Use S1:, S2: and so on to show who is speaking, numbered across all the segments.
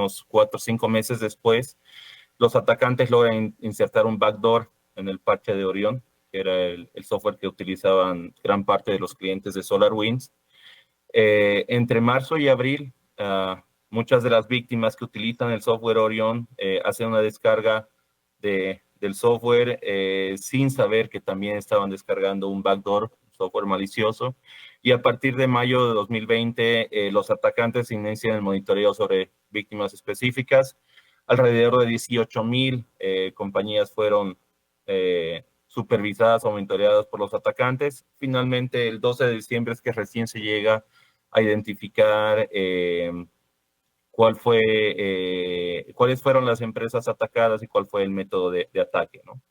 S1: unos 4 o 5 meses después, los atacantes logran insertar un backdoor en el parche de Orion, que era el software que utilizaban gran parte de los clientes de SolarWinds. Entre marzo y abril, muchas de las víctimas que utilizan el software Orion hacen una descarga del software sin saber que también estaban descargando un backdoor, software malicioso. Y a partir de mayo de 2020, los atacantes inician el monitoreo sobre víctimas específicas. Alrededor de 18,000 compañías fueron supervisadas o monitoreadas por los atacantes. Finalmente, el 12 de diciembre es que recién se llega a identificar cuáles fueron las empresas atacadas y cuál fue el método de ataque, ¿no?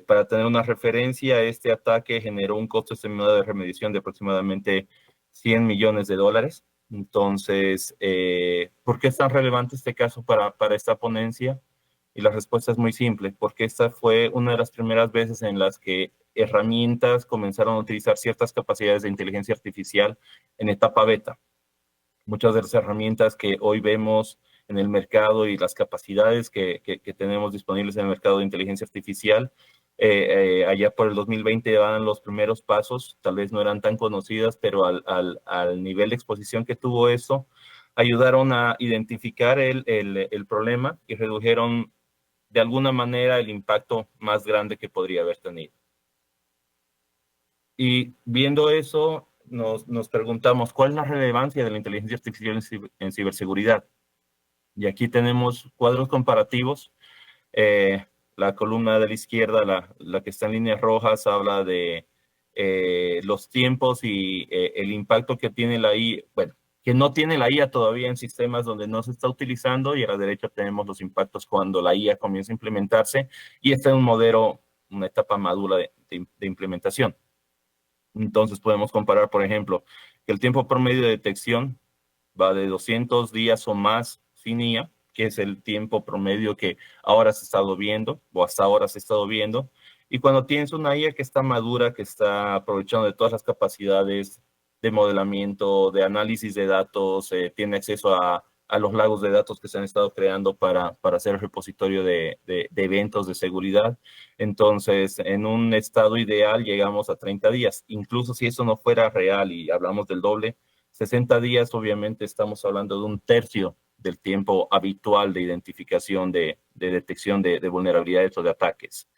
S1: Para tener una referencia, este ataque generó un costo estimado de remediación de aproximadamente $100 millones. Entonces, ¿por qué es tan relevante este caso para esta ponencia? Y la respuesta es muy simple, porque esta fue una de las primeras veces en las que herramientas comenzaron a utilizar ciertas capacidades de inteligencia artificial en etapa beta. Muchas de las herramientas que hoy vemos en el mercado y las capacidades que tenemos disponibles en el mercado de inteligencia artificial, allá por el 2020 van los primeros pasos, tal vez no eran tan conocidas, pero al nivel de exposición que tuvo eso, ayudaron a identificar el problema y redujeron de alguna manera el impacto más grande que podría haber tenido. Y viendo eso, nos preguntamos, ¿cuál es la relevancia de la inteligencia artificial en ciberseguridad? Y aquí tenemos cuadros comparativos. La columna de la izquierda, la que está en líneas rojas, habla de los tiempos y el impacto que tiene la IA, bueno, que no tiene la IA todavía en sistemas donde no se está utilizando, y a la derecha tenemos los impactos cuando la IA comienza a implementarse, y este es un modelo, una etapa madura de implementación. Entonces podemos comparar, por ejemplo, que el tiempo promedio de detección va de 200 días o más sin IA, que es el tiempo promedio que ahora se ha estado viendo, o hasta ahora se ha estado viendo. Y cuando tienes una IA que está madura, que está aprovechando de todas las capacidades de modelamiento, de análisis de datos, tiene acceso a los lagos de datos que se han estado creando para hacer el repositorio de eventos de seguridad. Entonces, en un estado ideal llegamos a 30 días. Incluso si eso no fuera real y hablamos del doble, 60 días, obviamente estamos hablando de un tercio del tiempo habitual de identificación, de detección de vulnerabilidades o de ataques.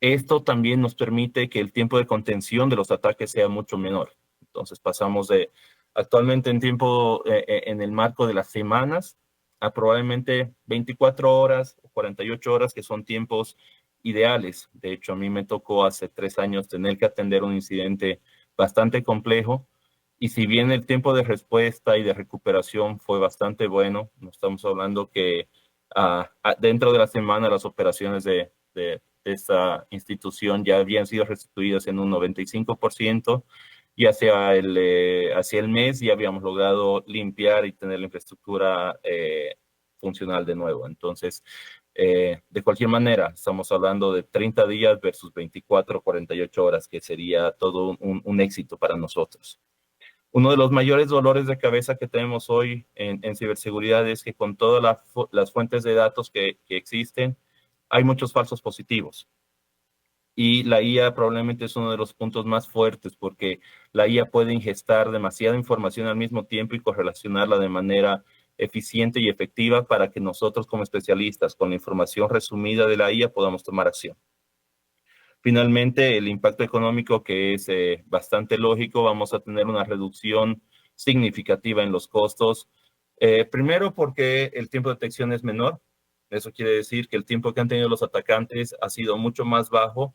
S1: Esto también nos permite que el tiempo de contención de los ataques sea mucho menor. Entonces pasamos de actualmente en el marco de las semanas a probablemente 24 horas o 48 horas, que son tiempos ideales. De hecho, a mí me tocó hace 3 años tener que atender un incidente bastante complejo. Y si bien el tiempo de respuesta y de recuperación fue bastante bueno, no estamos hablando que dentro de la semana las operaciones de esta institución ya habían sido restituidas en un 95%, y hacia el mes ya habíamos logrado limpiar y tener la infraestructura funcional de nuevo. Entonces, de cualquier manera, estamos hablando de 30 días versus 24 o 48 horas, que sería todo un éxito para nosotros. Uno de los mayores dolores de cabeza que tenemos hoy en ciberseguridad es que con todas las fuentes de datos que existen, hay muchos falsos positivos. Y la IA probablemente es uno de los puntos más fuertes, porque la IA puede ingestar demasiada información al mismo tiempo y correlacionarla de manera eficiente y efectiva para que nosotros como especialistas, con la información resumida de la IA, podamos tomar acción. Finalmente, el impacto económico, que es bastante lógico, vamos a tener una reducción significativa en los costos. Primero, porque el tiempo de detección es menor. Eso quiere decir que el tiempo que han tenido los atacantes ha sido mucho más bajo,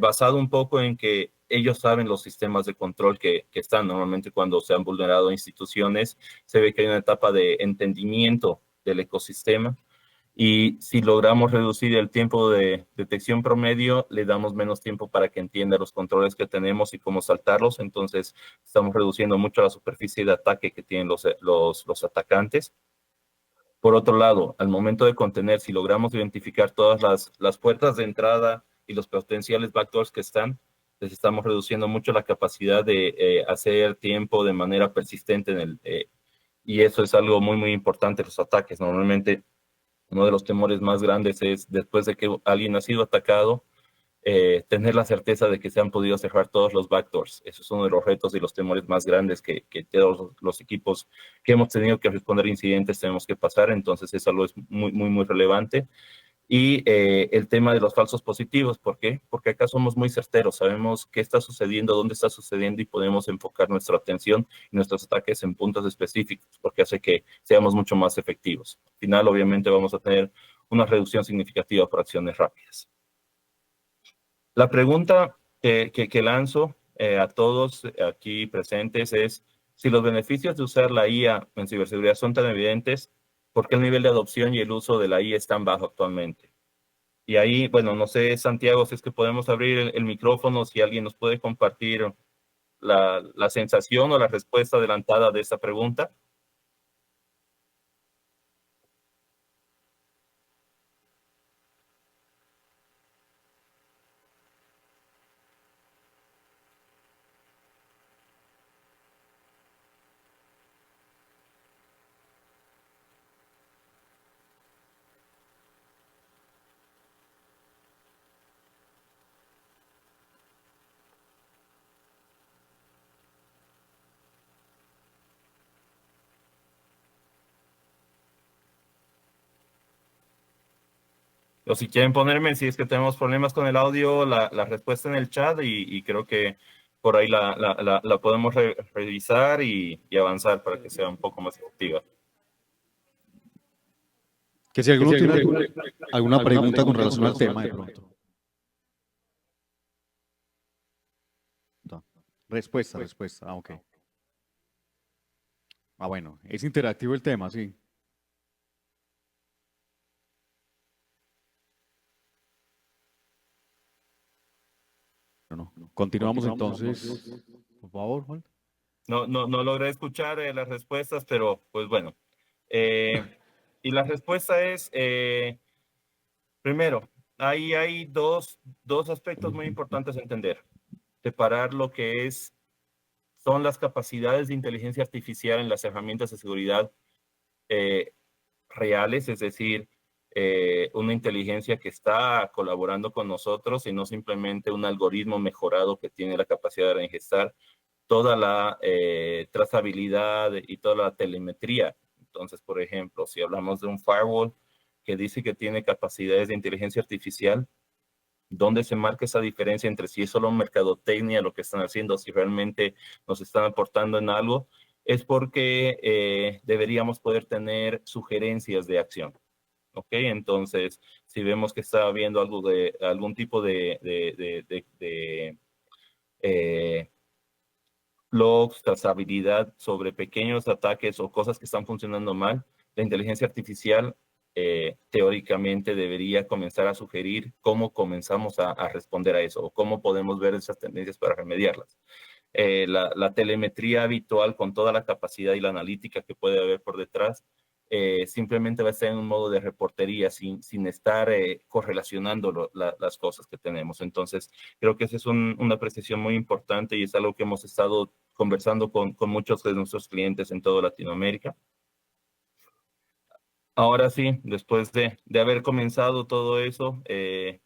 S1: basado un poco en que ellos saben los sistemas de control que están. Normalmente cuando se han vulnerado instituciones, se ve que hay una etapa de entendimiento del ecosistema. Y si logramos reducir el tiempo de detección promedio, le damos menos tiempo para que entienda los controles que tenemos y cómo saltarlos. Entonces, estamos reduciendo mucho la superficie de ataque que tienen los atacantes. Por otro lado, al momento de contener, si logramos identificar todas las puertas de entrada y los potenciales backdoors que están, les estamos reduciendo mucho la capacidad de hacer tiempo de manera persistente y eso es algo muy, muy importante, los ataques. Normalmente uno de los temores más grandes es, después de que alguien ha sido atacado, tener la certeza de que se han podido cerrar todos los backdoors. Eso es uno de los retos y los temores más grandes que todos los equipos que hemos tenido que responder a incidentes tenemos que pasar. Entonces, eso algo es muy, muy, muy relevante. Y el tema de los falsos positivos, ¿por qué? Porque acá somos muy certeros, sabemos qué está sucediendo, dónde está sucediendo y podemos enfocar nuestra atención y nuestros ataques en puntos específicos, porque hace que seamos mucho más efectivos. Al final, obviamente, vamos a tener una reducción significativa por acciones rápidas. La pregunta que lanzo a todos aquí presentes es, si los beneficios de usar la IA en ciberseguridad son tan evidentes, ¿por qué el nivel de adopción y el uso de la IA es tan bajo actualmente? Y ahí, bueno, no sé, Santiago, si es que podemos abrir el micrófono, si alguien nos puede compartir la sensación o la respuesta adelantada de esta pregunta. O si quieren ponerme, si es que tenemos problemas con el audio, la respuesta en el chat y creo que por ahí la podemos revisar y avanzar para que sea un poco más efectiva.
S2: Que si alguno tiene alguna pregunta con relación al tema de pronto. No. Respuesta. Ah, ok. Ah, bueno, es interactivo el tema, sí. No. Continuamos entonces. Por favor, Juan.
S1: No logré escuchar las respuestas, pero pues bueno. Y la respuesta es, primero, ahí hay dos aspectos muy importantes a entender. Separar lo que son las capacidades de inteligencia artificial en las herramientas de seguridad reales, es decir, una inteligencia que está colaborando con nosotros y no simplemente un algoritmo mejorado que tiene la capacidad de reingestar toda la trazabilidad y toda la telemetría. Entonces, por ejemplo, si hablamos de un firewall que dice que tiene capacidades de inteligencia artificial, ¿dónde se marca esa diferencia entre si es solo mercadotecnia lo que están haciendo, si realmente nos están aportando en algo? Es porque deberíamos poder tener sugerencias de acción. ¿Ok? Entonces, si vemos que está habiendo algún tipo de logs, trazabilidad sobre pequeños ataques o cosas que están funcionando mal, la inteligencia artificial teóricamente debería comenzar a sugerir cómo comenzamos a responder a eso o cómo podemos ver esas tendencias para remediarlas. La telemetría habitual con toda la capacidad y la analítica que puede haber por detrás, simplemente va a estar en un modo de reportería sin estar correlacionando las cosas que tenemos. Entonces, creo que esa es una apreciación muy importante y es algo que hemos estado conversando con muchos de nuestros clientes en toda Latinoamérica. Ahora sí, después de haber comenzado todo eso,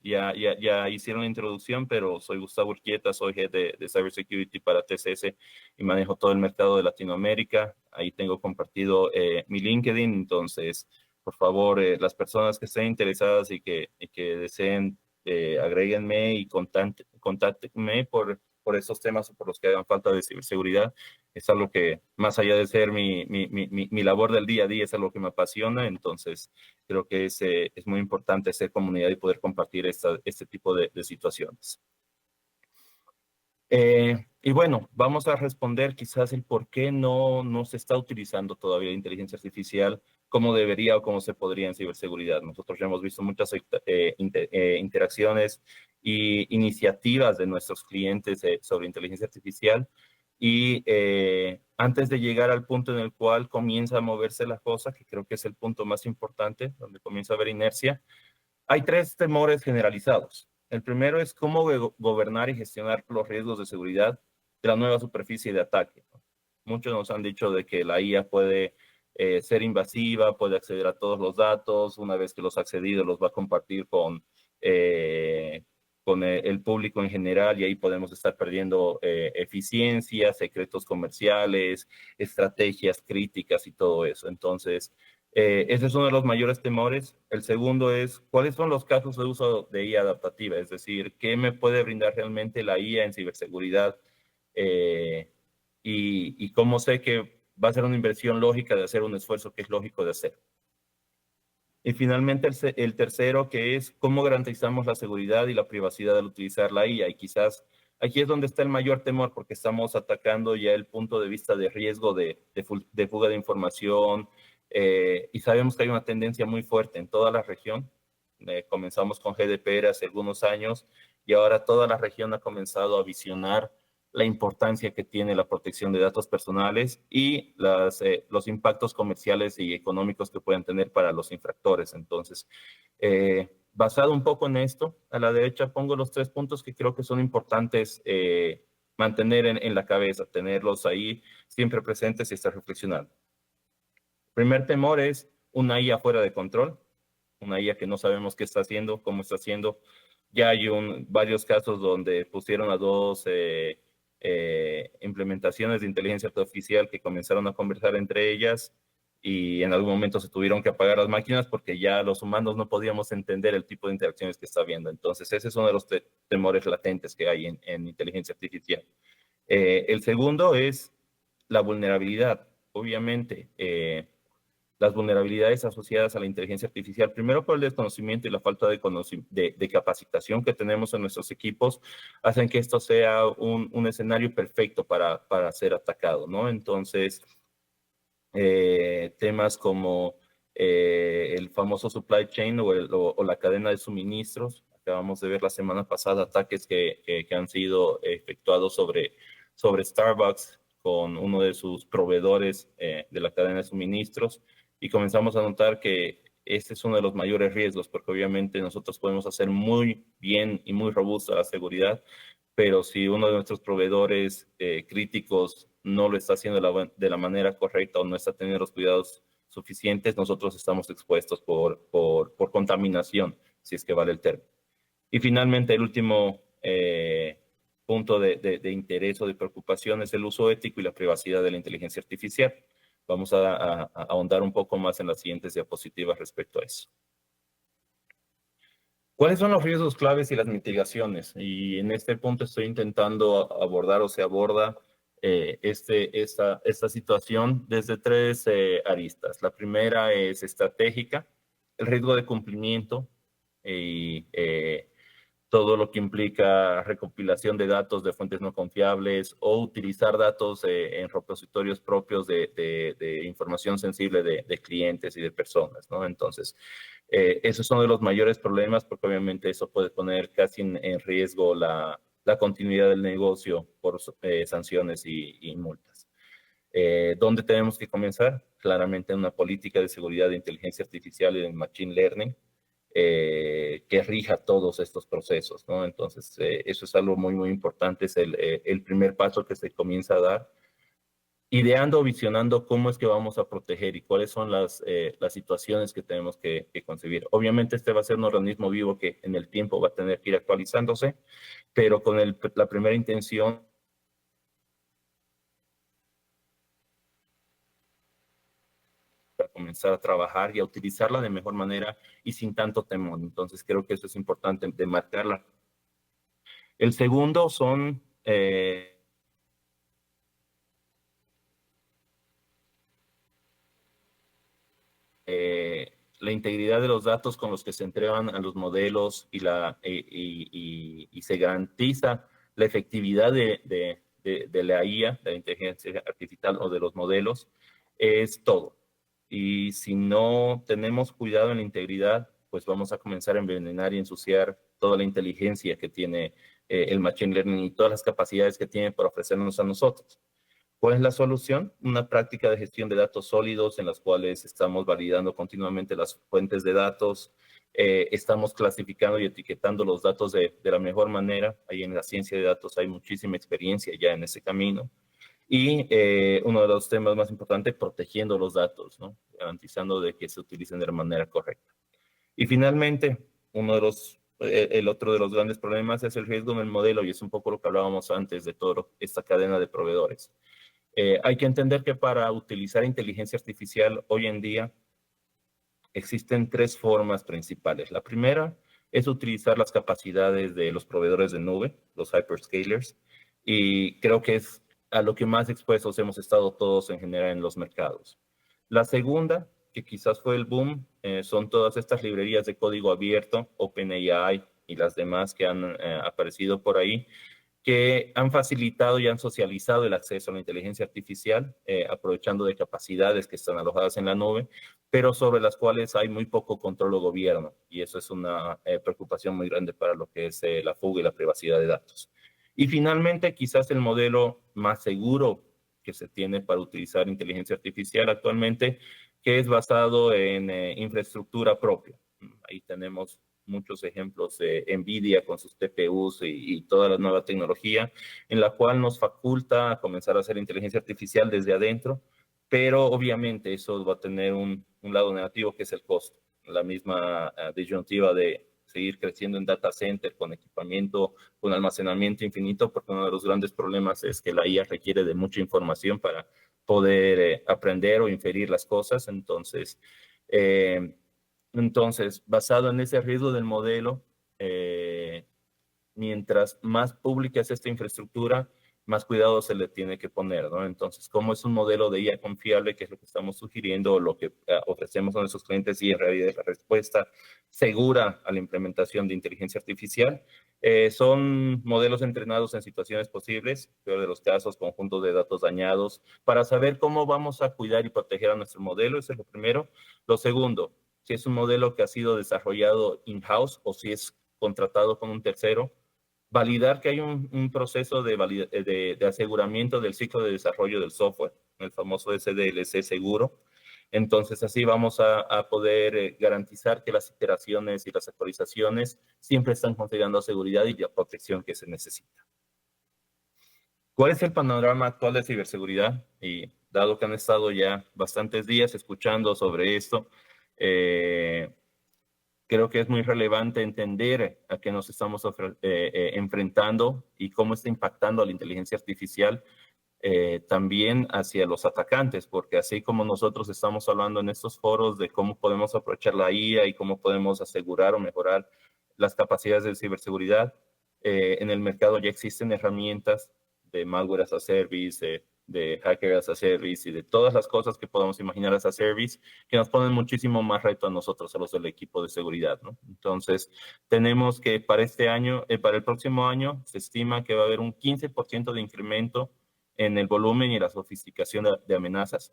S1: ya hicieron la introducción, pero soy Gustavo Urquieta, soy Head de Cybersecurity para TCS y manejo todo el mercado de Latinoamérica. Ahí tengo compartido mi LinkedIn, entonces, por favor, las personas que estén interesadas y que deseen, agréguenme y contáctenme por esos temas o por los que hagan falta de ciberseguridad. Es algo que, más allá de ser mi labor del día a día, es algo que me apasiona. Entonces, creo que es muy importante ser comunidad y poder compartir este tipo de situaciones. Y bueno, vamos a responder quizás el por qué no se está utilizando todavía la inteligencia artificial como debería o como se podría en ciberseguridad. Nosotros ya hemos visto muchas interacciones y iniciativas de nuestros clientes sobre inteligencia artificial. Y antes de llegar al punto en el cual comienza a moverse la cosa, que creo que es el punto más importante, donde comienza a haber inercia, hay tres temores generalizados. El primero es cómo gobernar y gestionar los riesgos de seguridad de la nueva superficie de ataque. Muchos nos han dicho de que la IA puede ser invasiva, puede acceder a todos los datos, una vez que los ha accedido los va a compartir con el público en general y ahí podemos estar perdiendo eficiencia, secretos comerciales, estrategias críticas y todo eso. Entonces, ese es uno de los mayores temores. El segundo es, ¿cuáles son los casos de uso de IA adaptativa? Es decir, ¿qué me puede brindar realmente la IA en ciberseguridad? Y cómo sé que va a ser una inversión lógica de hacer un esfuerzo que es lógico de hacer. Y finalmente el tercero, que es cómo garantizamos la seguridad y la privacidad al utilizar la IA. Y quizás aquí es donde está el mayor temor, porque estamos atacando ya el punto de vista de riesgo de fuga de información, y sabemos que hay una tendencia muy fuerte en toda la región. Comenzamos con GDPR hace algunos años y ahora toda la región ha comenzado a visionar la importancia que tiene la protección de datos personales y los impactos comerciales y económicos que pueden tener para los infractores. Entonces, basado un poco en esto, a la derecha pongo los 3 puntos que creo que son importantes mantener en la cabeza, tenerlos ahí siempre presentes y estar reflexionando. Primer temor es una IA fuera de control, una IA que no sabemos qué está haciendo, cómo está haciendo. Ya hay varios casos donde pusieron a dos implementaciones de inteligencia artificial que comenzaron a conversar entre ellas y en algún momento se tuvieron que apagar las máquinas porque ya los humanos no podíamos entender el tipo de interacciones que está habiendo. Entonces, ese es uno de los temores latentes que hay en inteligencia artificial. El segundo es la vulnerabilidad. Obviamente, las vulnerabilidades asociadas a la inteligencia artificial, primero por el desconocimiento y la falta de capacitación que tenemos en nuestros equipos, hacen que esto sea un escenario perfecto para ser atacado, ¿no? Entonces, temas como el famoso supply chain o la cadena de suministros. Acabamos de ver la semana pasada ataques que han sido efectuados sobre Starbucks con uno de sus proveedores de la cadena de suministros y comenzamos a notar que este es uno de los mayores riesgos porque obviamente nosotros podemos hacer muy bien y muy robusta la seguridad, pero si uno de nuestros proveedores críticos no lo está haciendo de la manera correcta o no está teniendo los cuidados suficientes, nosotros estamos expuestos por contaminación, si es que vale el término. Y finalmente, el último punto de interés o de preocupación es el uso ético y la privacidad de la inteligencia artificial. Vamos a ahondar un poco más en las siguientes diapositivas respecto a eso. ¿Cuáles son los riesgos claves y las mitigaciones? Y en este punto estoy intentando abordar o se aborda esta situación desde 3 aristas. La primera es estratégica, el riesgo de cumplimiento y todo lo que implica recopilación de datos de fuentes no confiables o utilizar datos en repositorios propios de información sensible de clientes y de personas, ¿no? Entonces, esos son de los mayores problemas porque obviamente eso puede poner casi en riesgo la continuidad del negocio por sanciones y multas. ¿Dónde tenemos que comenzar? Claramente en una política de seguridad de inteligencia artificial y de machine learning que rija todos estos procesos, ¿no? Entonces, eso es algo muy, muy importante, es el primer paso que se comienza a dar, ideando o visionando cómo es que vamos a proteger y cuáles son las situaciones que tenemos que concebir. Obviamente, este va a ser un organismo vivo que en el tiempo va a tener que ir actualizándose, pero con la primera intención para comenzar a trabajar y a utilizarla de mejor manera y sin tanto temor. Entonces, creo que eso es importante de marcarla. El segundo son la integridad de los datos con los que se entregan a los modelos y se garantiza la efectividad de la IA, de la inteligencia artificial o de los modelos, es todo. Y si no tenemos cuidado en la integridad, pues vamos a comenzar a envenenar y ensuciar toda la inteligencia que tiene el Machine Learning y todas las capacidades que tiene para ofrecernos a nosotros. ¿Cuál es la solución? Una práctica de gestión de datos sólidos en las cuales estamos validando continuamente las fuentes de datos, estamos clasificando y etiquetando los datos de la mejor manera. Ahí en la ciencia de datos hay muchísima experiencia ya en ese camino. Y uno de los temas más importantes, protegiendo los datos, ¿no? Garantizando de que se utilicen de la manera correcta. Y finalmente, el otro de los grandes problemas es el riesgo en el modelo, y es un poco lo que hablábamos antes de toda esta cadena de proveedores. Hay que entender que para utilizar inteligencia artificial hoy en día existen tres formas principales. La primera es utilizar las capacidades de los proveedores de nube, los hyperscalers, y creo que es a lo que más expuestos hemos estado todos en general en los mercados. La segunda, que quizás fue el boom, son todas estas librerías de código abierto, OpenAI y las demás que han aparecido por ahí, que han facilitado y han socializado el acceso a la inteligencia artificial, aprovechando de capacidades que están alojadas en la nube, pero sobre las cuales hay muy poco control o gobierno, y eso es una preocupación muy grande para lo que es la fuga y la privacidad de datos. Y finalmente, quizás el modelo más seguro que se tiene para utilizar inteligencia artificial actualmente, que es basado en infraestructura propia. Ahí tenemos muchos ejemplos de NVIDIA con sus TPUs y toda la nueva tecnología, en la cual nos faculta a comenzar a hacer inteligencia artificial desde adentro, pero obviamente eso va a tener un lado negativo, que es el costo. La misma disyuntiva de seguir creciendo en data center con equipamiento, con almacenamiento infinito, porque uno de los grandes problemas es que la IA requiere de mucha información para poder aprender o inferir las cosas. Entonces, basado en ese riesgo del modelo, mientras más pública es esta infraestructura, más cuidado se le tiene que poner, ¿no? Entonces, como es un modelo de IA confiable, que es lo que estamos sugiriendo, o lo que ofrecemos a nuestros clientes, y en realidad es la respuesta segura a la implementación de inteligencia artificial, son modelos entrenados en situaciones posibles, peor de los casos, conjuntos de datos dañados, para saber cómo vamos a cuidar y proteger a nuestro modelo. Eso es lo primero. Lo segundo, si es un modelo que ha sido desarrollado in-house o si es contratado con un tercero, validar que hay un proceso de aseguramiento del ciclo de desarrollo del software, el famoso SDLC seguro. Entonces, así vamos a poder garantizar que las iteraciones y las actualizaciones siempre están considerando seguridad y la protección que se necesita. ¿Cuál es el panorama actual de ciberseguridad? Y dado que han estado ya bastantes días escuchando sobre esto, creo que es muy relevante entender a qué nos estamos enfrentando y cómo está impactando a la inteligencia artificial también hacia los atacantes, porque así como nosotros estamos hablando en estos foros de cómo podemos aprovechar la IA y cómo podemos asegurar o mejorar las capacidades de ciberseguridad, en el mercado ya existen herramientas de malware as a service, de hacker as a service y de todas las cosas que podamos imaginar as a service, que nos ponen muchísimo más reto a nosotros, a los del equipo de seguridad, ¿no? Entonces, tenemos que para este año, para el próximo año, se estima que va a haber un 15% de incremento en el volumen y la sofisticación de amenazas.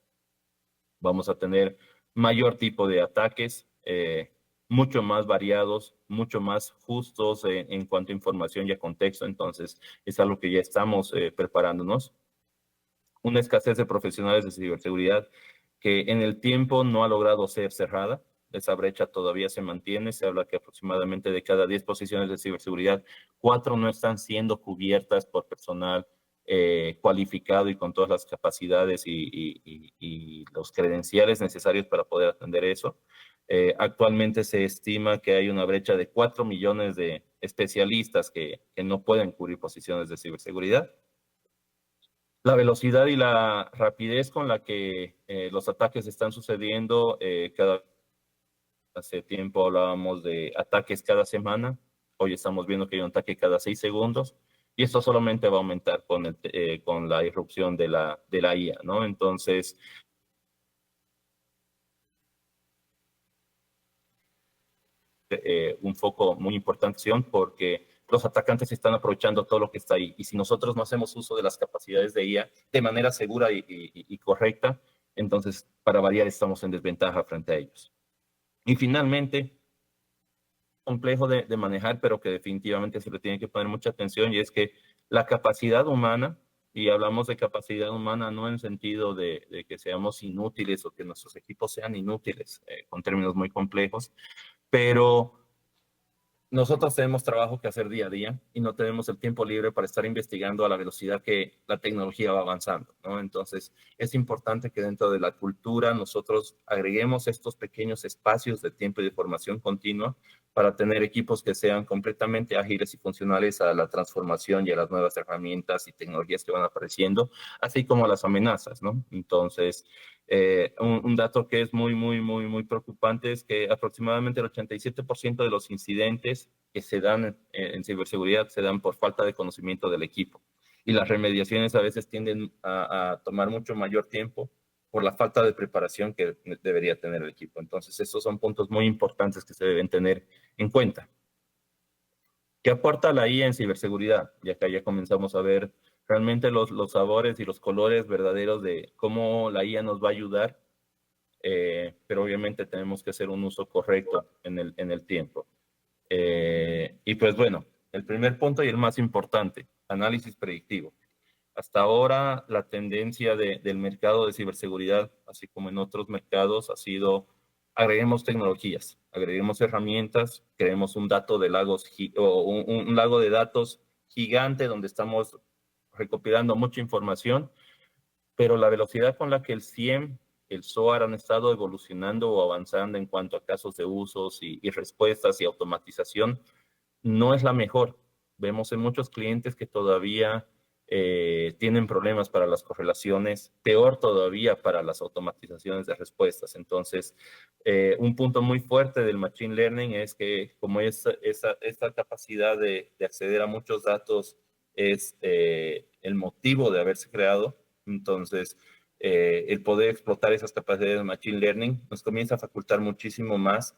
S1: Vamos a tener mayor tipo de ataques, mucho más variados, mucho más justos en cuanto a información y a contexto. Entonces, es algo que ya estamos preparándonos. Una escasez de profesionales de ciberseguridad que en el tiempo no ha logrado ser cerrada. Esa brecha todavía se mantiene. Se habla que aproximadamente de cada 10 posiciones de ciberseguridad, 4 no están siendo cubiertas por personal cualificado y con todas las capacidades y los credenciales necesarios para poder atender eso. Actualmente se estima que hay una brecha de 4 millones de especialistas que no pueden cubrir posiciones de ciberseguridad. La velocidad y la rapidez con la que los ataques están sucediendo, hace tiempo hablábamos de ataques cada semana, hoy estamos viendo que hay un ataque cada 6 segundos, y esto solamente va a aumentar con la irrupción de la IA, ¿no? Entonces, un foco muy importante porque los atacantes están aprovechando todo lo que está ahí. Y si nosotros no hacemos uso de las capacidades de IA de manera segura y correcta, entonces, para variar, estamos en desventaja frente a ellos. Y finalmente, complejo de manejar, pero que definitivamente se le tiene que poner mucha atención, y es que la capacidad humana, y hablamos de capacidad humana no en sentido de que seamos inútiles o que nuestros equipos sean inútiles, con términos muy complejos, pero nosotros tenemos trabajo que hacer día a día y no tenemos el tiempo libre para estar investigando a la velocidad que la tecnología va avanzando, ¿no? Entonces, es importante que dentro de la cultura nosotros agreguemos estos pequeños espacios de tiempo y de formación continua para tener equipos que sean completamente ágiles y funcionales a la transformación y a las nuevas herramientas y tecnologías que van apareciendo, así como a las amenazas, ¿no? Entonces, un dato que es muy preocupante es que aproximadamente el 87% de los incidentes que se dan en ciberseguridad se dan por falta de conocimiento del equipo. Y las remediaciones a veces tienden a tomar mucho mayor tiempo por la falta de preparación que debería tener el equipo. Entonces, estos son puntos muy importantes que se deben tener en cuenta. ¿Qué aporta la IA en ciberseguridad? Y acá ya comenzamos a ver realmente los sabores y los colores verdaderos de cómo la IA nos va a ayudar, pero obviamente tenemos que hacer un uso correcto en el tiempo. Y pues bueno, el primer punto y el más importante, análisis predictivo. Hasta ahora la tendencia del mercado de ciberseguridad, así como en otros mercados, ha sido agreguemos tecnologías, agreguemos herramientas, creemos un dato de lagos o un lago de datos gigante donde estamos recopilando mucha información, pero la velocidad con la que el SIEM, el SOAR han estado evolucionando o avanzando en cuanto a casos de usos y respuestas y automatización no es la mejor. Vemos en muchos clientes que todavía tienen problemas para las correlaciones, peor todavía para las automatizaciones de respuestas. Entonces, un punto muy fuerte del Machine Learning es que como esta capacidad de acceder a muchos datos es el motivo de haberse creado, entonces el poder explotar esas capacidades de Machine Learning nos comienza a facultar muchísimo más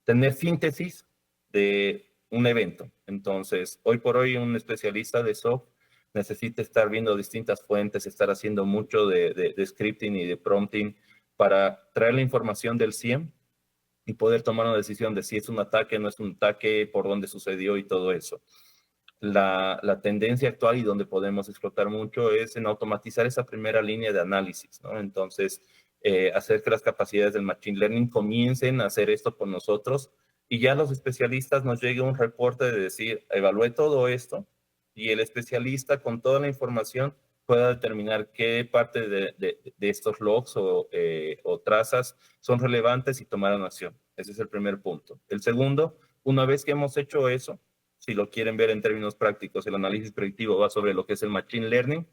S1: tener síntesis de un evento. Entonces, hoy por hoy un especialista de SOC necesita estar viendo distintas fuentes, estar haciendo mucho de scripting y de prompting para traer la información del SIEM y poder tomar una decisión de si es un ataque, no es un ataque, por dónde sucedió y todo eso. La tendencia actual y donde podemos explotar mucho es en automatizar esa primera línea de análisis, ¿no? Entonces, hacer que las capacidades del Machine Learning comiencen a hacer esto por nosotros y ya los especialistas nos llegue un reporte de decir, evalué todo esto y el especialista con toda la información pueda determinar qué parte de estos logs o trazas son relevantes y tomar una acción. Ese es el primer punto. El segundo, una vez que hemos hecho eso, si lo quieren ver en términos prácticos, el análisis predictivo va sobre lo que es el Machine Learning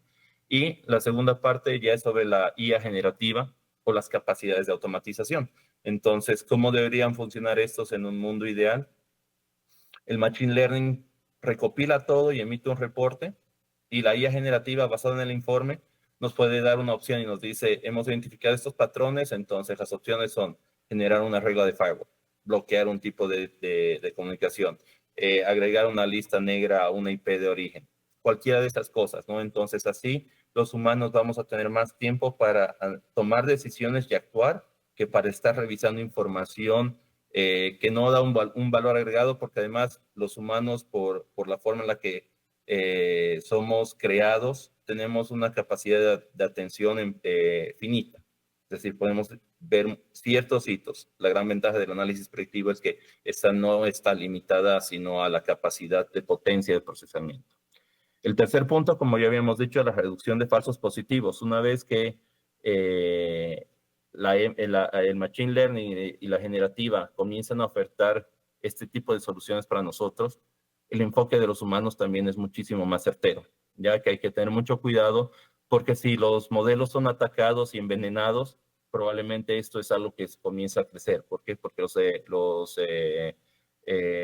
S1: y la segunda parte ya es sobre la IA generativa o las capacidades de automatización. Entonces, ¿cómo deberían funcionar estos en un mundo ideal? El Machine Learning recopila todo y emite un reporte y la IA generativa basada en el informe nos puede dar una opción y nos dice, hemos identificado estos patrones, entonces las opciones son generar una regla de firewall, bloquear un tipo de comunicación, agregar una lista negra a una IP de origen, cualquiera de estas cosas, ¿no? Entonces así los humanos vamos a tener más tiempo para tomar decisiones y actuar que para estar revisando información que no da un valor agregado, porque además los humanos, por la forma en la que somos creados, tenemos una capacidad de atención finita. Es decir, podemos ver ciertos hitos. La gran ventaja del análisis predictivo es que esta no está limitada, sino a la capacidad de potencia de procesamiento. El tercer punto, como ya habíamos dicho, es la reducción de falsos positivos. Una vez que el Machine Learning y la generativa comienzan a ofertar este tipo de soluciones para nosotros, el enfoque de los humanos también es muchísimo más certero, ya que hay que tener mucho cuidado, porque si los modelos son atacados y envenenados, probablemente esto es algo que comienza a crecer. ¿Por qué? Porque los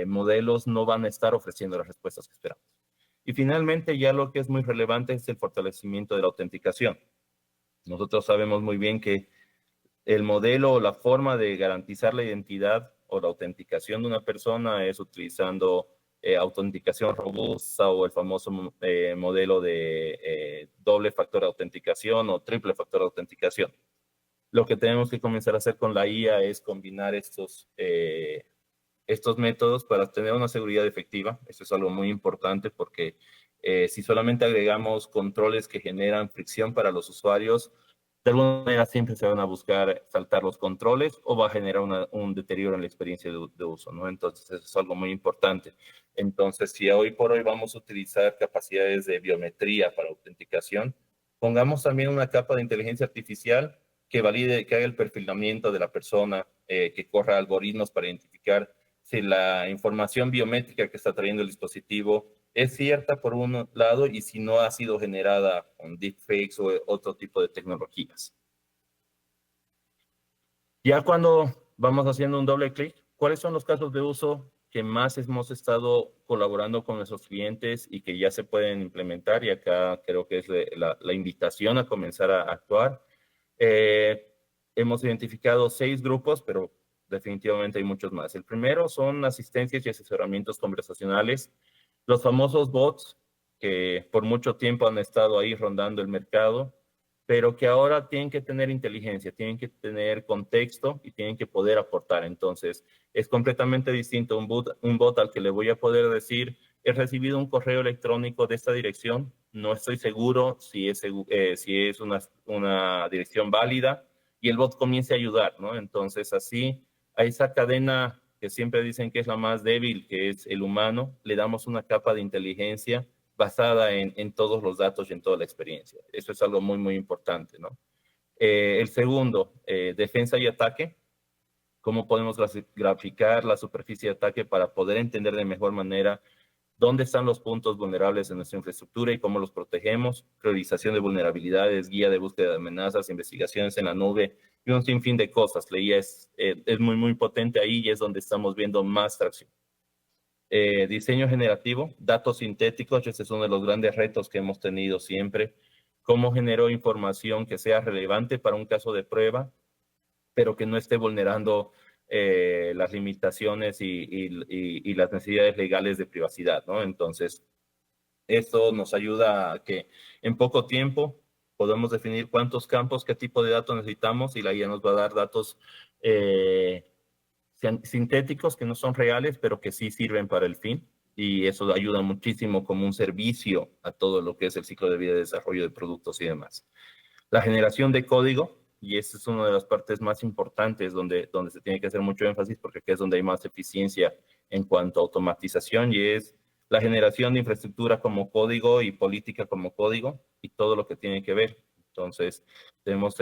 S1: modelos no van a estar ofreciendo las respuestas que esperamos. Y finalmente, ya lo que es muy relevante es el fortalecimiento de la autenticación. Nosotros sabemos muy bien que el modelo o la forma de garantizar la identidad o la autenticación de una persona es utilizando autenticación robusta o el famoso modelo de doble factor de autenticación o triple factor de autenticación. Lo que tenemos que comenzar a hacer con la IA es combinar estos métodos para tener una seguridad efectiva. Eso es algo muy importante porque si solamente agregamos controles que generan fricción para los usuarios, de alguna manera siempre se van a buscar saltar los controles o va a generar un deterioro en la experiencia de uso, ¿no? Entonces, eso es algo muy importante. Entonces, si hoy por hoy vamos a utilizar capacidades de biometría para autenticación, pongamos también una capa de inteligencia artificial que valide, que haga el perfilamiento de la persona, que corra algoritmos para identificar si la información biométrica que está trayendo el dispositivo es cierta por un lado y si no ha sido generada con deepfakes o otro tipo de tecnologías. Ya cuando vamos haciendo un doble clic, ¿cuáles son los casos de uso que más hemos estado colaborando con nuestros clientes y que ya se pueden implementar? Y acá creo que es la invitación a comenzar a actuar. Hemos identificado 6 grupos, pero definitivamente hay muchos más. El primero son asistencias y asesoramientos conversacionales, los famosos bots que por mucho tiempo han estado ahí rondando el mercado, pero que ahora tienen que tener inteligencia, tienen que tener contexto y tienen que poder aportar. Entonces, es completamente distinto un bot al que le voy a poder decir, he recibido un correo electrónico de esta dirección, no estoy seguro si es una dirección válida, y el bot comience a ayudar, ¿no? Entonces, así, a esa cadena que siempre dicen que es la más débil, que es el humano, le damos una capa de inteligencia basada en todos los datos y en toda la experiencia. Eso es algo muy, muy importante, ¿no? El segundo, defensa y ataque. ¿Cómo podemos graficar la superficie de ataque para poder entender de mejor manera dónde están los puntos vulnerables en nuestra infraestructura y cómo los protegemos? Priorización de vulnerabilidades, guía de búsqueda de amenazas, investigaciones en la nube y un sinfín de cosas. La IA es muy, muy potente ahí y es donde estamos viendo más tracción. Diseño generativo, datos sintéticos, este es uno de los grandes retos que hemos tenido siempre. Cómo genero información que sea relevante para un caso de prueba, pero que no esté vulnerando las limitaciones y las necesidades legales de privacidad, ¿no? Entonces, esto nos ayuda a que en poco tiempo podamos definir cuántos campos, qué tipo de datos necesitamos y la IA nos va a dar datos sintéticos que no son reales, pero que sí sirven para el fin. Y eso ayuda muchísimo como un servicio a todo lo que es el ciclo de vida de desarrollo de productos y demás. La generación de código, y esa es una de las partes más importantes donde se tiene que hacer mucho énfasis porque aquí es donde hay más eficiencia en cuanto a automatización, y es la generación de infraestructura como código y política como código y todo lo que tiene que ver. Entonces, tenemos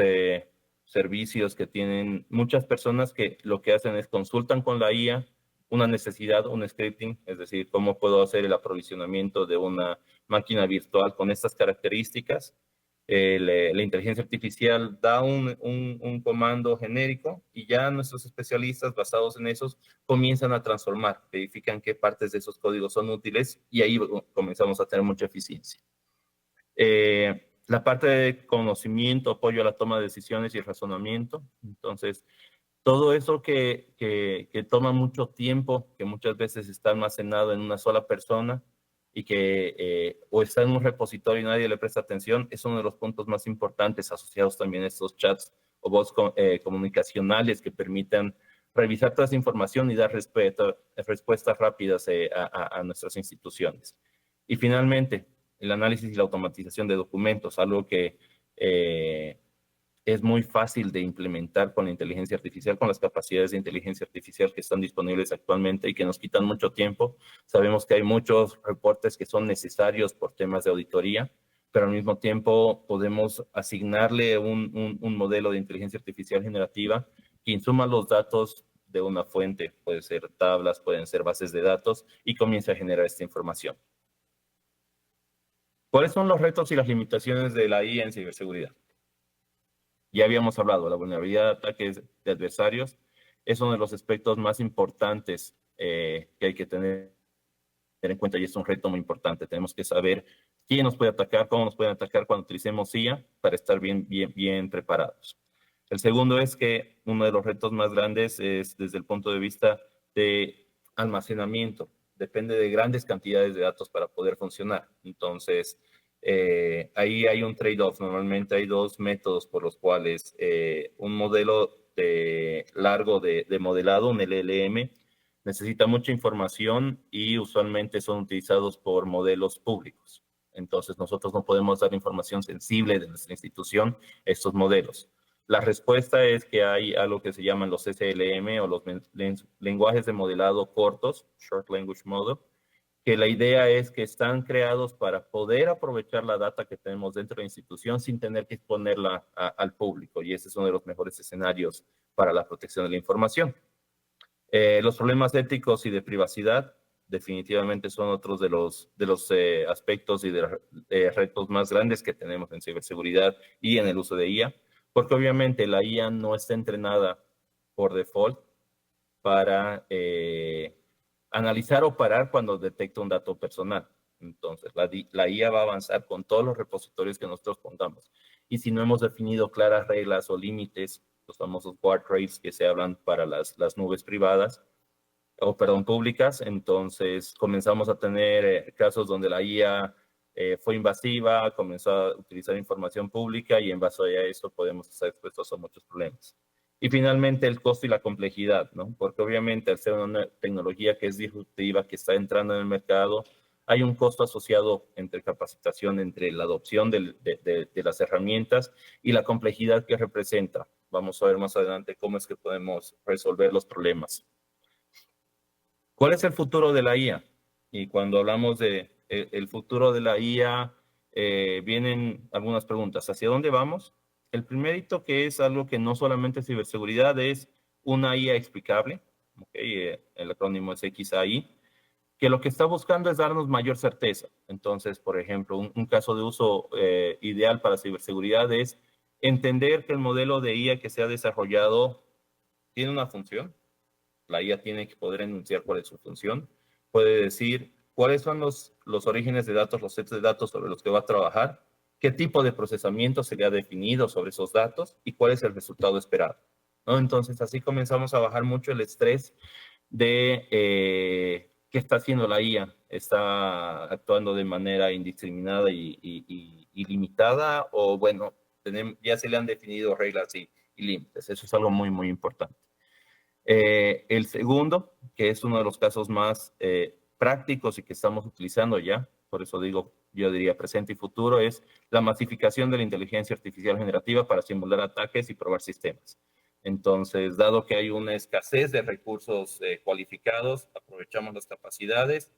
S1: servicios que tienen muchas personas que lo que hacen es consultan con la IA una necesidad, un scripting, es decir, cómo puedo hacer el aprovisionamiento de una máquina virtual con estas características. La inteligencia artificial da un comando genérico y ya nuestros especialistas basados en esos comienzan a transformar, verifican qué partes de esos códigos son útiles y ahí comenzamos a tener mucha eficiencia. La parte de conocimiento, apoyo a la toma de decisiones y razonamiento. Entonces, todo eso que toma mucho tiempo, que muchas veces está almacenado en una sola persona y que o está en un repositorio y nadie le presta atención, es uno de los puntos más importantes asociados también a estos chats o bots comunicacionales que permitan revisar toda esa información y dar respuestas rápidas a nuestras instituciones. Y finalmente, el análisis y la automatización de documentos, algo que es muy fácil de implementar con la inteligencia artificial, con las capacidades de inteligencia artificial que están disponibles actualmente y que nos quitan mucho tiempo. Sabemos que hay muchos reportes que son necesarios por temas de auditoría, pero al mismo tiempo podemos asignarle un modelo de inteligencia artificial generativa que insuma los datos de una fuente, puede ser tablas, pueden ser bases de datos, y comience a generar esta información. ¿Cuáles son los retos y las limitaciones de la IA en ciberseguridad? Ya habíamos hablado, la vulnerabilidad de ataques de adversarios es uno de los aspectos más importantes que hay que tener en cuenta y es un reto muy importante. Tenemos que saber quién nos puede atacar, cómo nos pueden atacar cuando utilicemos IA para estar bien preparados. El segundo es que uno de los retos más grandes es desde el punto de vista de almacenamiento. Depende de grandes cantidades de datos para poder funcionar. Entonces, ahí hay un trade-off. Normalmente hay 2 métodos por los cuales un modelo largo de modelado, un LLM, necesita mucha información y usualmente son utilizados por modelos públicos. Entonces, nosotros no podemos dar información sensible de nuestra institución a estos modelos. La respuesta es que hay algo que se llaman los SLM o los lenguajes de modelado cortos, Short Language Model, que la idea es que están creados para poder aprovechar la data que tenemos dentro de la institución sin tener que exponerla al público. Y ese es uno de los mejores escenarios para la protección de la información. Los problemas éticos y de privacidad definitivamente son otros de los aspectos y de retos más grandes que tenemos en ciberseguridad y en el uso de IA, porque obviamente la IA no está entrenada por default para analizar o parar cuando detecta un dato personal. Entonces, la IA va a avanzar con todos los repositorios que nosotros pongamos. Y si no hemos definido claras reglas o límites, los famosos guardrails que se hablan para las nubes privadas, o perdón, públicas, entonces comenzamos a tener casos donde la IA fue invasiva, comenzó a utilizar información pública y en base a eso podemos estar expuestos a muchos problemas. Y finalmente el costo y la complejidad, ¿no? Porque obviamente al ser una tecnología que es disruptiva, que está entrando en el mercado, hay un costo asociado entre capacitación, entre la adopción de las herramientas y la complejidad que representa. Vamos a ver más adelante cómo es que podemos resolver los problemas. ¿Cuál es el futuro de la IA? Y cuando hablamos de el futuro de la IA, vienen algunas preguntas. ¿Hacia dónde vamos? El primer hito, que es algo que no solamente es ciberseguridad, es una IA explicable. Okay, el acrónimo es XAI, que lo que está buscando es darnos mayor certeza. Entonces, por ejemplo, un caso de uso ideal para ciberseguridad es entender que el modelo de IA que se ha desarrollado tiene una función. La IA tiene que poder enunciar cuál es su función. Puede decir cuáles son los orígenes de datos, los sets de datos sobre los que va a trabajar, qué tipo de procesamiento se le ha definido sobre esos datos y cuál es el resultado esperado, ¿no? Entonces, así comenzamos a bajar mucho el estrés de qué está haciendo la IA. ¿Está actuando de manera indiscriminada y limitada? O, bueno, ya se le han definido reglas y límites. Eso es algo muy, muy importante. El segundo, que es uno de los casos más prácticos y que estamos utilizando ya, por eso digo, yo diría presente y futuro, es la masificación de la inteligencia artificial generativa para simular ataques y probar sistemas. Entonces, dado que hay una escasez de recursos cualificados, aprovechamos las capacidades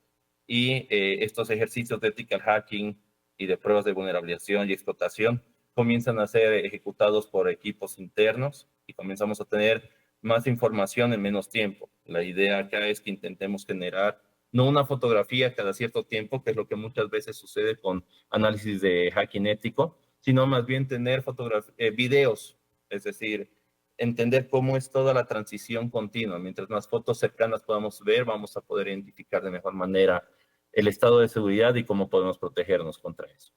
S1: y estos ejercicios de ethical hacking y de pruebas de vulnerabilización y explotación comienzan a ser ejecutados por equipos internos y comenzamos a tener más información en menos tiempo. La idea acá es que intentemos generar no una fotografía cada cierto tiempo, que es lo que muchas veces sucede con análisis de hacking ético, sino más bien tener videos, es decir, entender cómo es toda la transición continua. Mientras más fotos cercanas podamos ver, vamos a poder identificar de mejor manera el estado de seguridad y cómo podemos protegernos contra eso.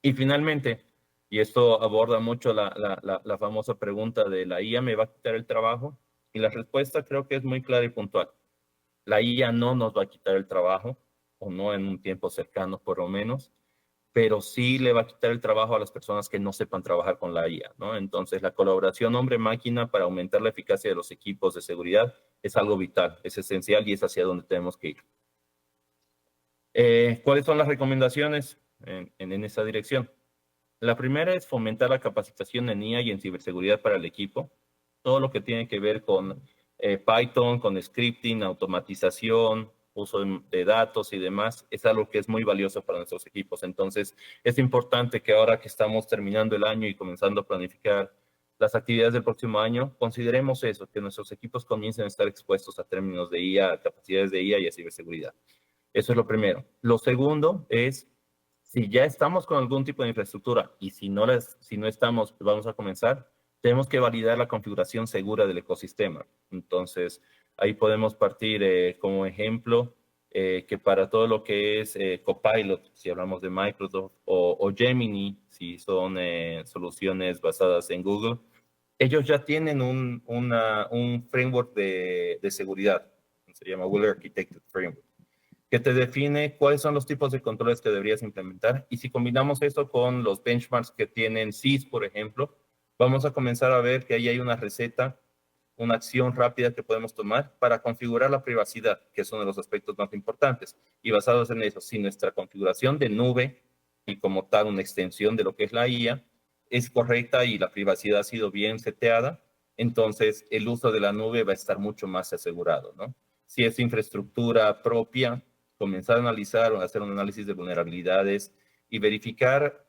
S1: Y finalmente, y esto aborda mucho la famosa pregunta de ¿la IA me va a quitar el trabajo? Y la respuesta creo que es muy clara y puntual. La IA no nos va a quitar el trabajo, o no en un tiempo cercano por lo menos, pero sí le va a quitar el trabajo a las personas que no sepan trabajar con la IA, ¿no? Entonces, la colaboración hombre-máquina para aumentar la eficacia de los equipos de seguridad es algo vital, es esencial y es hacia donde tenemos que ir. ¿Cuáles son las recomendaciones en esa dirección? La primera es fomentar la capacitación en IA y en ciberseguridad para el equipo. Todo lo que tiene que ver con Python, con scripting, automatización, uso de datos y demás, es algo que es muy valioso para nuestros equipos. Entonces, es importante que ahora que estamos terminando el año y comenzando a planificar las actividades del próximo año, consideremos eso, que nuestros equipos comiencen a estar expuestos a términos de IA, a capacidades de IA y a ciberseguridad. Eso es lo primero. Lo segundo es, si ya estamos con algún tipo de infraestructura y si no estamos, vamos a comenzar, tenemos que validar la configuración segura del ecosistema. Entonces, ahí podemos partir como ejemplo que para todo lo que es Copilot, si hablamos de Microsoft, o Gemini, si son soluciones basadas en Google, ellos ya tienen un framework de seguridad, se llama Well Architected Framework, que te define cuáles son los tipos de controles que deberías implementar. Y si combinamos esto con los benchmarks que tienen CIS, por ejemplo, vamos a comenzar a ver que ahí hay una receta una acción rápida que podemos tomar para configurar la privacidad, que es uno de los aspectos más importantes. Y basados en eso, si nuestra configuración de nube y como tal una extensión de lo que es la IA es correcta y la privacidad ha sido bien seteada, entonces el uso de la nube va a estar mucho más asegurado, ¿no? Si es infraestructura propia, comenzar a analizar o hacer un análisis de vulnerabilidades y verificar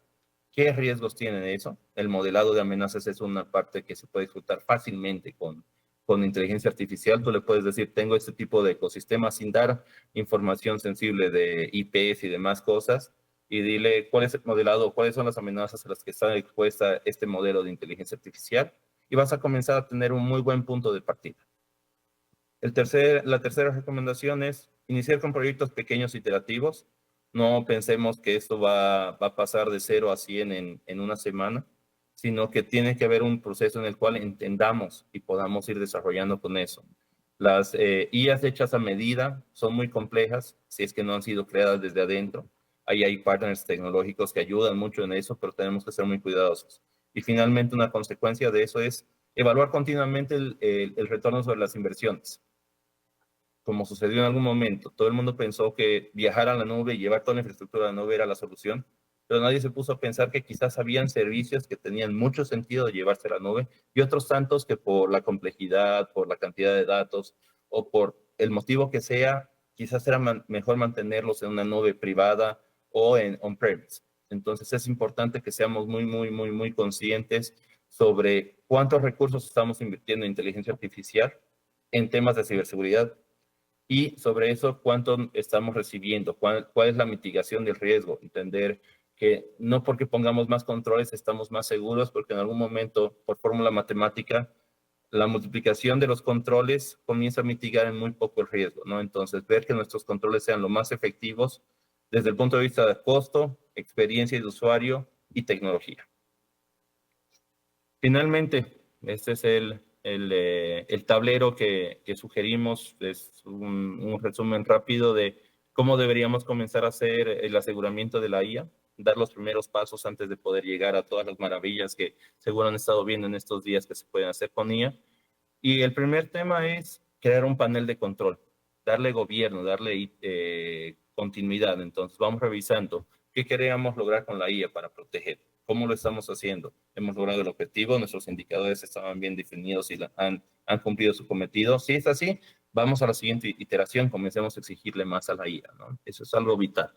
S1: qué riesgos tiene eso. El modelado de amenazas es una parte que se puede disfrutar fácilmente con inteligencia artificial. Tú le puedes decir, tengo este tipo de ecosistema sin dar información sensible de IPs y demás cosas, y dile cuál es el modelado, cuáles son las amenazas a las que está expuesta este modelo de inteligencia artificial, y vas a comenzar a tener un muy buen punto de partida. La tercera recomendación es iniciar con proyectos pequeños iterativos. No pensemos que esto va a pasar de 0 a 100 en una semana, sino que tiene que haber un proceso en el cual entendamos y podamos ir desarrollando con eso. Las IAs hechas a medida son muy complejas si es que no han sido creadas desde adentro. Ahí hay partners tecnológicos que ayudan mucho en eso, pero tenemos que ser muy cuidadosos. Y finalmente, una consecuencia de eso es evaluar continuamente el retorno sobre las inversiones. Como sucedió en algún momento, todo el mundo pensó que viajar a la nube y llevar toda la infraestructura a la nube era la solución, pero nadie se puso a pensar que quizás habían servicios que tenían mucho sentido de llevarse a la nube y otros tantos que por la complejidad, por la cantidad de datos o por el motivo que sea, quizás era mejor mantenerlos en una nube privada o en on-premise. Entonces es importante que seamos muy conscientes sobre cuántos recursos estamos invirtiendo en inteligencia artificial en temas de ciberseguridad y sobre eso cuánto estamos recibiendo, cuál es la mitigación del riesgo, entender que no porque pongamos más controles estamos más seguros, porque en algún momento, por fórmula matemática, la multiplicación de los controles comienza a mitigar en muy poco el riesgo, ¿no? Entonces, ver que nuestros controles sean lo más efectivos desde el punto de vista de costo, experiencia de usuario y tecnología. Finalmente, este es el tablero que sugerimos. Es un resumen rápido de cómo deberíamos comenzar a hacer el aseguramiento de la IA, dar los primeros pasos antes de poder llegar a todas las maravillas que seguro han estado viendo en estos días que se pueden hacer con IA. Y el primer tema es crear un panel de control, darle gobierno, darle continuidad. Entonces, vamos revisando qué queríamos lograr con la IA para proteger. ¿Cómo lo estamos haciendo? ¿Hemos logrado el objetivo? ¿Nuestros indicadores estaban bien definidos y han cumplido su cometido? Si es así, vamos a la siguiente iteración, comencemos a exigirle más a la IA, ¿no? Eso es algo vital.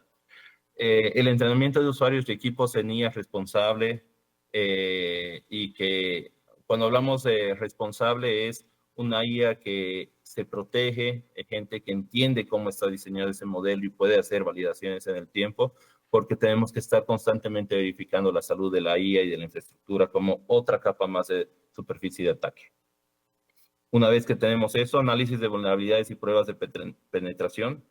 S1: El entrenamiento de usuarios y equipos en IA responsable y que cuando hablamos de responsable es una IA que se protege, gente que entiende cómo está diseñado ese modelo y puede hacer validaciones en el tiempo, porque tenemos que estar constantemente verificando la salud de la IA y de la infraestructura como otra capa más de superficie de ataque. Una vez que tenemos eso, análisis de vulnerabilidades y pruebas de penetración.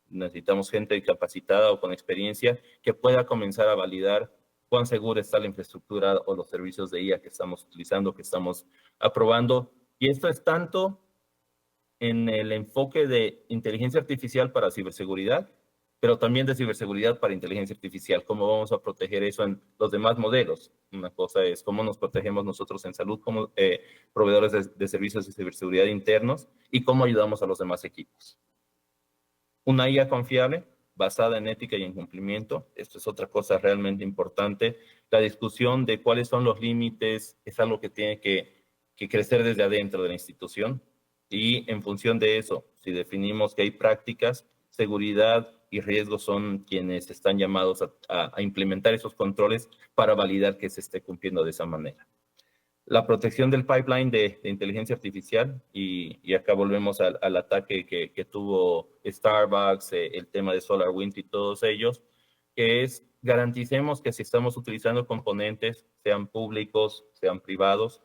S1: Necesitamos gente capacitada o con experiencia que pueda comenzar a validar cuán segura está la infraestructura o los servicios de IA que estamos utilizando, que estamos aprobando. Y esto es tanto en el enfoque de inteligencia artificial para ciberseguridad, pero también de ciberseguridad para inteligencia artificial. ¿Cómo vamos a proteger eso en los demás modelos? Una cosa es cómo nos protegemos nosotros en salud como proveedores de servicios de ciberseguridad internos y cómo ayudamos a los demás equipos. Una IA confiable, basada en ética y en cumplimiento. Esto es otra cosa realmente importante. La discusión de cuáles son los límites es algo que tiene que crecer desde adentro de la institución. Y en función de eso, si definimos que hay prácticas, seguridad y riesgo son quienes están llamados a implementar esos controles para validar que se esté cumpliendo de esa manera. La protección del pipeline de inteligencia artificial, y acá volvemos al ataque que tuvo Starbucks, el tema de SolarWinds y todos ellos, que es garanticemos que si estamos utilizando componentes, sean públicos, sean privados,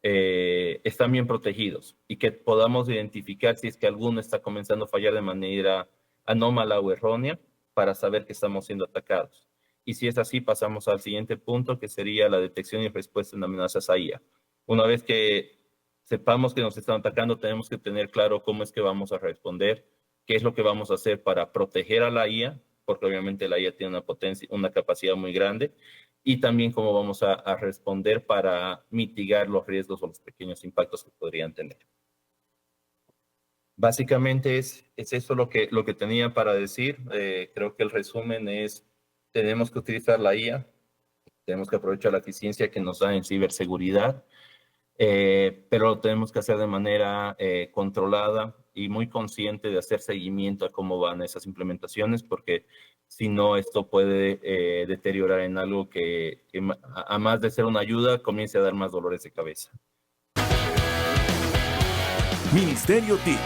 S1: están bien protegidos y que podamos identificar si es que alguno está comenzando a fallar de manera anómala o errónea para saber que estamos siendo atacados. Y si es así, pasamos al siguiente punto, que sería la detección y respuesta en amenazas a IA. Una vez que sepamos que nos están atacando, tenemos que tener claro cómo es que vamos a responder, qué es lo que vamos a hacer para proteger a la IA, porque obviamente la IA tiene una capacidad muy grande, y también cómo vamos a responder para mitigar los riesgos o los pequeños impactos que podrían tener. Básicamente es eso lo que tenía para decir. Creo que el resumen es, tenemos que utilizar la IA, tenemos que aprovechar la eficiencia que nos da en ciberseguridad, pero lo tenemos que hacer de manera controlada y muy consciente de hacer seguimiento a cómo van esas implementaciones, porque si no, esto puede deteriorar en algo que a más de ser una ayuda, comience a dar más dolores de cabeza.
S3: Ministerio TIC,